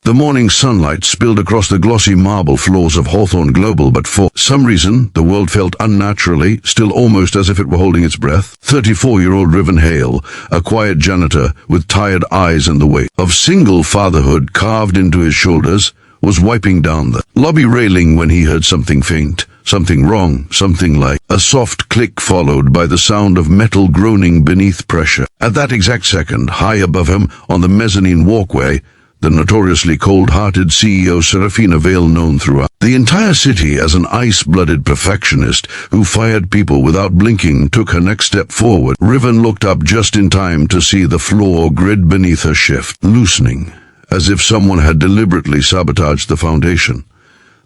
The morning sunlight spilled across the glossy marble floors of Hawthorne Global, but for some reason, the world felt unnaturally, still almost as if it were holding its breath. 34-year-old Riven Hale, a quiet janitor with tired eyes and the weight of single fatherhood carved into his shoulders, was wiping down the lobby railing when he heard something faint, something wrong, something like a soft click followed by the sound of metal groaning beneath pressure. At that exact second, high above him on the mezzanine walkway, the notoriously cold-hearted CEO Seraphina Vale, known throughout the entire city as an ice-blooded perfectionist who fired people without blinking, took her next step forward. Riven looked up just in time to see the floor grid beneath her shift, loosening, as if someone had deliberately sabotaged the foundation.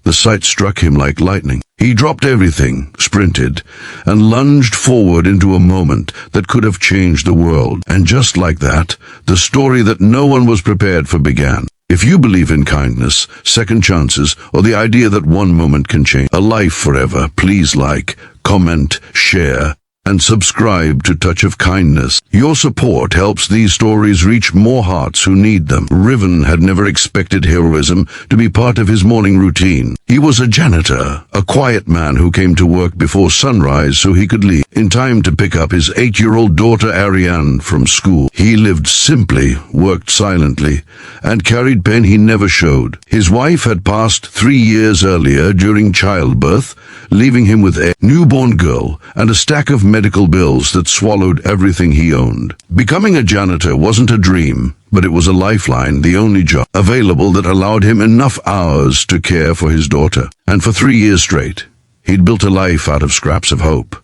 The sight struck him like lightning. He dropped everything, sprinted, and lunged forward into a moment that could have changed the world. And just like that, the story that no one was prepared for began. If you believe in kindness, second chances, or the idea that one moment can change a life forever, please like, comment, share, and subscribe to Touch of Kindness. Your support helps these stories reach more hearts who need them. Riven had never expected heroism to be part of his morning routine. He was a janitor, a quiet man who came to work before sunrise so he could leave in time to pick up his 8-year-old daughter Arianne from school. He lived simply, worked silently, and carried pain he never showed. His wife had passed 3 years earlier during childbirth, leaving him with a newborn girl and a stack of medical bills that swallowed everything he owned. Becoming a janitor wasn't a dream, but it was a lifeline, the only job available that allowed him enough hours to care for his daughter. And for 3 years straight, he'd built a life out of scraps of hope,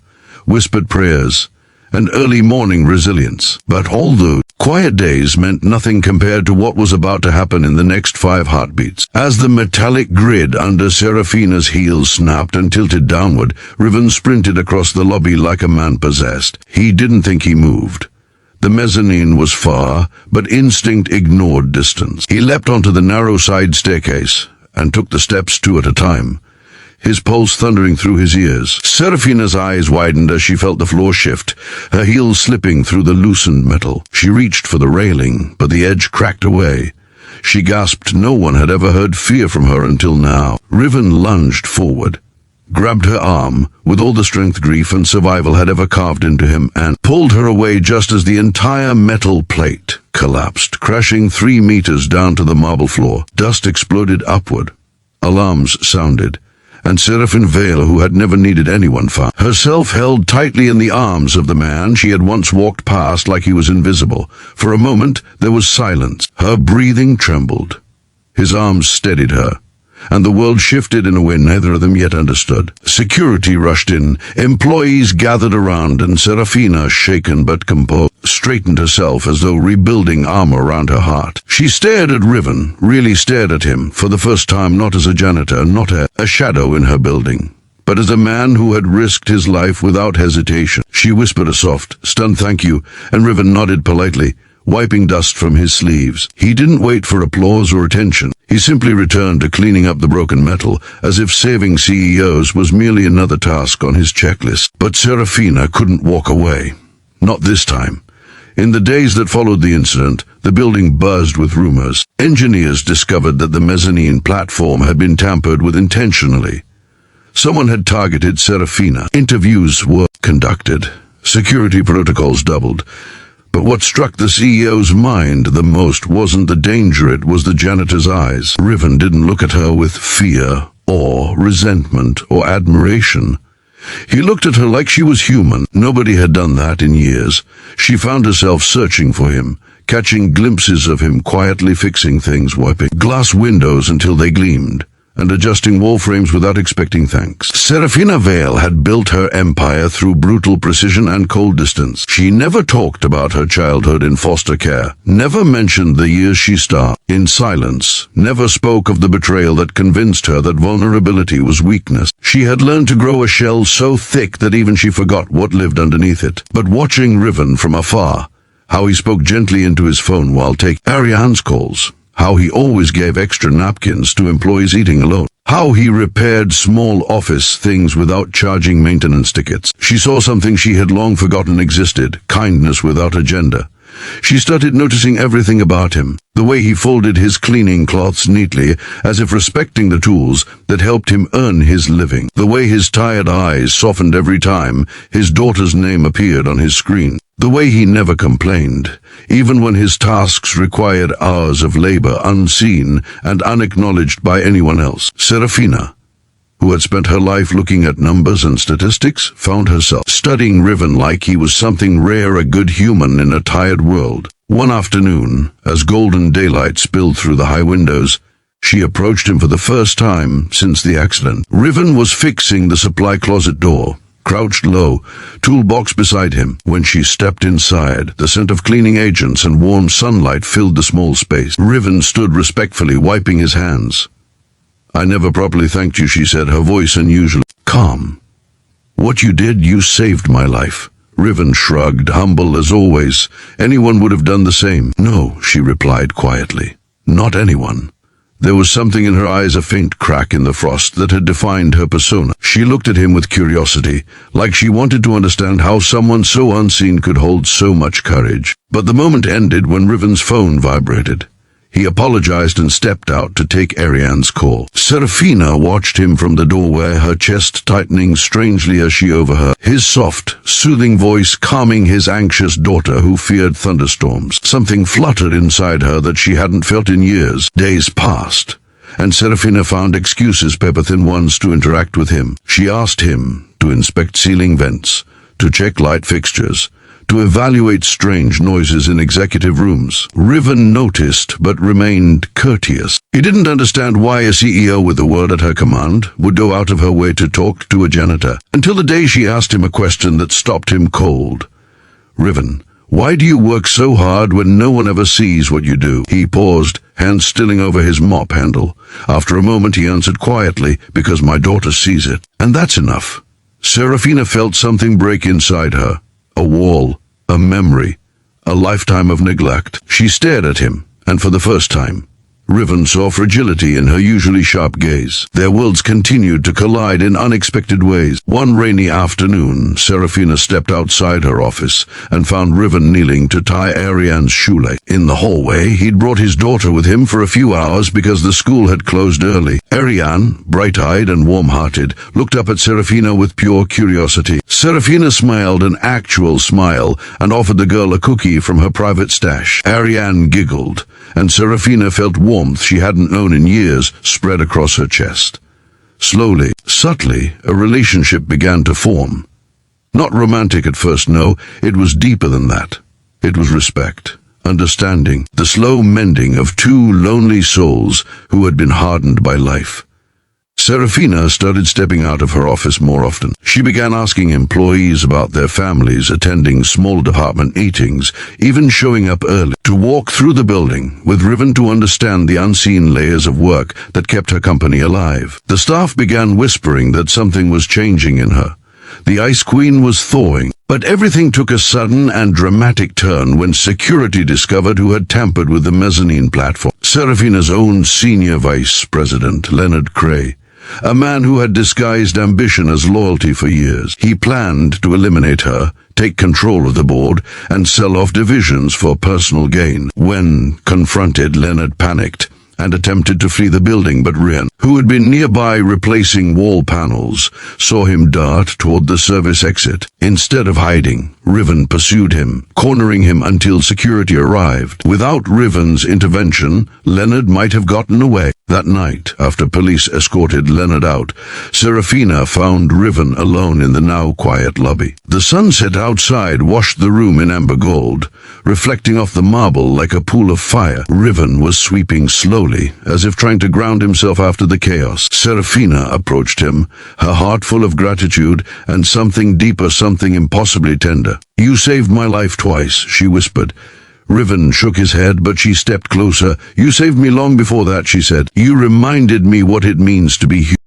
whispered prayers, and early morning resilience. But all those quiet days meant nothing compared to what was about to happen in the next 5 heartbeats. As the metallic grid under Seraphina's heels snapped and tilted downward, Riven sprinted across the lobby like a man possessed. He didn't think he moved. The mezzanine was far, but instinct ignored distance. He leapt onto the narrow side staircase and took the steps 2 at a time, his pulse thundering through his ears. Seraphina's eyes widened as she felt the floor shift, her heels slipping through the loosened metal. She reached for the railing, but the edge cracked away. She gasped. No one had ever heard fear from her until now. Riven lunged forward, grabbed her arm with all the strength grief and survival had ever carved into him, and pulled her away just as the entire metal plate collapsed, crashing 3 meters down to the marble floor. Dust exploded upward. Alarms sounded, and Seraphina Vale, who had never needed anyone, found herself held tightly in the arms of the man she had once walked past like he was invisible. For a moment, there was silence. Her breathing trembled. His arms steadied her, and the world shifted in a way neither of them yet understood. Security rushed in, employees gathered around, and Seraphina, shaken but composed, straightened herself as though rebuilding armor around her heart. She stared at Riven, really stared at him, for the first time, not as a janitor, not a shadow in her building, but as a man who had risked his life without hesitation. She whispered a soft, stunned thank you, and Riven nodded politely, wiping dust from his sleeves. He didn't wait for applause or attention. He simply returned to cleaning up the broken metal, as if saving CEOs was merely another task on his checklist. But Seraphina couldn't walk away. Not this time. In the days that followed the incident, the building buzzed with rumors. Engineers discovered that the mezzanine platform had been tampered with intentionally. Someone had targeted Seraphina. Interviews were conducted. Security protocols doubled. But what struck the CEO's mind the most wasn't the danger, it was the janitor's eyes. Riven didn't look at her with fear, or resentment, or admiration. He looked at her like she was human. Nobody had done that in years. She found herself searching for him, catching glimpses of him quietly fixing things, wiping glass windows until they gleamed, and adjusting wall frames without expecting thanks. Seraphina Vale had built her empire through brutal precision and cold distance. She never talked about her childhood in foster care, never mentioned the years she starved in silence, never spoke of the betrayal that convinced her that vulnerability was weakness. She had learned to grow a shell so thick that even she forgot what lived underneath it. But watching Riven from afar, how he spoke gently into his phone while taking Arianne's calls, how he always gave extra napkins to employees eating alone, how he repaired small office things without charging maintenance tickets. She saw something she had long forgotten existed, kindness without agenda. She started noticing everything about him. The way he folded his cleaning cloths neatly, as if respecting the tools that helped him earn his living. The way his tired eyes softened every time his daughter's name appeared on his screen. The way he never complained, even when his tasks required hours of labor unseen and unacknowledged by anyone else. Seraphina, who had spent her life looking at numbers and statistics, found herself studying Riven like he was something rare, a good human in a tired world. One afternoon, as golden daylight spilled through the high windows, she approached him for the first time since the accident. Riven was fixing the supply closet door, crouched low, toolbox beside him. When she stepped inside, the scent of cleaning agents and warm sunlight filled the small space. Riven stood respectfully, wiping his hands. "I never properly thanked you," she said, her voice unusually calm. "What you did, you saved my life." Riven shrugged, humble as always. Anyone would have done the same. "No," she replied quietly. "Not anyone." There was something in her eyes, a faint crack in the frost that had defined her persona. She looked at him with curiosity, like she wanted to understand how someone so unseen could hold so much courage. But the moment ended when Riven's phone vibrated. He apologized and stepped out to take Arianne's call. Seraphina watched him from the doorway, her chest tightening strangely as she overheard his soft, soothing voice calming his anxious daughter who feared thunderstorms. Something fluttered inside her that she hadn't felt in years. Days passed, and Seraphina found excuses, paper-thin ones, to interact with him. She asked him to inspect ceiling vents, to check light fixtures, to evaluate strange noises in executive rooms. Riven noticed, but remained courteous. He didn't understand why a CEO with the world at her command would go out of her way to talk to a janitor, until the day she asked him a question that stopped him cold. "Riven, why do you work so hard when no one ever sees what you do?" He paused, hands stilling over his mop handle. After a moment he answered quietly, "Because my daughter sees it. And that's enough." Seraphina felt something break inside her. A wall, a memory, a lifetime of neglect. She stared at him, and for the first time, Riven saw fragility in her usually sharp gaze. Their worlds continued to collide in unexpected ways. One rainy afternoon, Seraphina stepped outside her office and found Riven kneeling to tie Arianne's shoelace. In the hallway, he'd brought his daughter with him for a few hours because the school had closed early. Arianne, bright-eyed and warm-hearted, looked up at Seraphina with pure curiosity. Seraphina smiled, an actual smile, and offered the girl a cookie from her private stash. Arianne giggled, and Seraphina felt warmth she hadn't known in years spread across her chest. Slowly, subtly, a relationship began to form. Not romantic at first, no, it was deeper than that. It was respect, understanding, the slow mending of two lonely souls who had been hardened by life. Seraphina started stepping out of her office more often. She began asking employees about their families, attending small department meetings, even showing up early to walk through the building, with Riven to understand the unseen layers of work that kept her company alive. The staff began whispering that something was changing in her. The Ice Queen was thawing. But everything took a sudden and dramatic turn when security discovered who had tampered with the mezzanine platform. Seraphina's own senior vice president, Leonard Cray, a man who had disguised ambition as loyalty for years. He planned to eliminate her, take control of the board, and sell off divisions for personal gain. When confronted, Leonard panicked and attempted to flee the building, but Arianne, who had been nearby replacing wall panels, saw him dart toward the service exit. Instead of hiding, Riven pursued him, cornering him until security arrived. Without Riven's intervention, Leonard might have gotten away. That night, after police escorted Leonard out, Seraphina found Riven alone in the now quiet lobby. The sunset outside washed the room in amber gold, reflecting off the marble like a pool of fire. Riven was sweeping slowly, as if trying to ground himself after the chaos. Seraphina approached him, her heart full of gratitude and something deeper, something impossibly tender. "You saved my life twice," she whispered. Riven shook his head, but she stepped closer. "You saved me long before that," she said. "You reminded me what it means to be human."